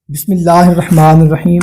بسم اللہ الرحمن الرحیم۔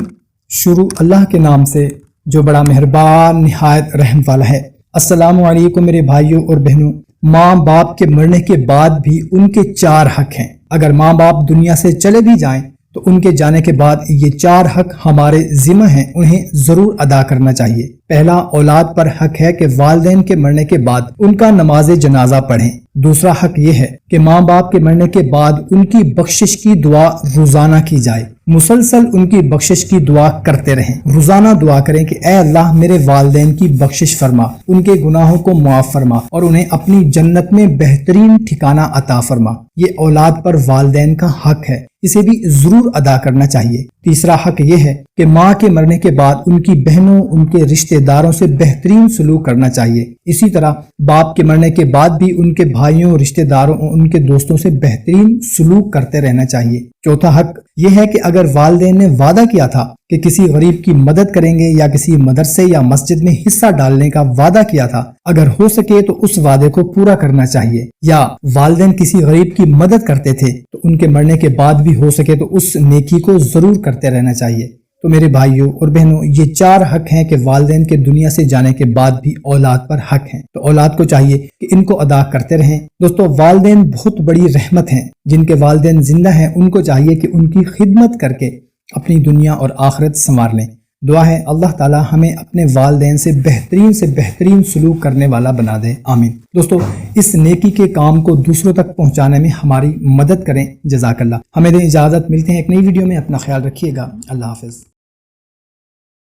شروع اللہ کے نام سے جو بڑا مہربان نہایت رحم والا ہے۔ السلام علیکم میرے بھائیوں اور بہنوں۔ ماں باپ کے مرنے کے بعد بھی ان کے 4 حق ہیں۔ اگر ماں باپ دنیا سے چلے بھی جائیں تو ان کے جانے کے بعد یہ 4 حق ہمارے ذمہ ہیں، انہیں ضرور ادا کرنا چاہیے۔ پہلا، اولاد پر حق ہے کہ والدین کے مرنے کے بعد ان کا نماز جنازہ پڑھیں۔ دوسرا حق یہ ہے کہ ماں باپ کے مرنے کے بعد ان کی بخشش کی دعا روزانہ کی جائے، مسلسل ان کی بخشش کی دعا کرتے رہیں۔ روزانہ دعا کریں کہ اے اللہ میرے والدین کی بخشش فرما، ان کے گناہوں کو معاف فرما اور انہیں اپنی جنت میں بہترین ٹھکانہ عطا فرما۔ یہ اولاد پر والدین کا حق ہے، اسے بھی ضرور ادا کرنا چاہیے۔ تیسرا حق یہ ہے کہ ماں کے مرنے کے بعد ان کی بہنوں، ان کے رشتہ داروں سے بہترین سلوک کرنا چاہیے۔ اسی طرح باپ کے مرنے کے بعد بھی ان کے بھائیوں، رشتہ داروں اور ان کے دوستوں سے بہترین سلوک کرتے رہنا چاہیے۔ چوتھا حق یہ ہے کہ اگر والدین نے وعدہ کیا تھا کہ کسی غریب کی مدد کریں گے یا کسی مدرسے یا مسجد میں حصہ ڈالنے کا وعدہ کیا تھا، اگر ہو سکے تو اس وعدے کو پورا کرنا چاہیے۔ یا والدین کسی غریب کی مدد کرتے تھے تو ان کے مرنے کے بعد بھی ہو سکے تو اس نیکی کو ضرور کرتے رہنا چاہیے۔ تو میرے بھائیوں اور بہنوں، یہ 4 حق ہیں کہ والدین کے دنیا سے جانے کے بعد بھی اولاد پر حق ہیں، تو اولاد کو چاہیے کہ ان کو ادا کرتے رہیں۔ دوستو، والدین بہت بڑی رحمت ہیں۔ جن کے والدین زندہ ہیں ان کو چاہیے کہ ان کی خدمت کر کے اپنی دنیا اور آخرت سنوار لیں۔ دعا ہے اللہ تعالی ہمیں اپنے والدین سے بہترین سلوک کرنے والا بنا دے، آمین۔ دوستو، اس نیکی کے کام کو دوسروں تک پہنچانے میں ہماری مدد کریں۔ جزاک اللہ۔ ہمیں دیں اجازت، ملتے ہیں ایک نئی ویڈیو میں۔ اپنا خیال رکھیے گا۔ اللہ حافظ۔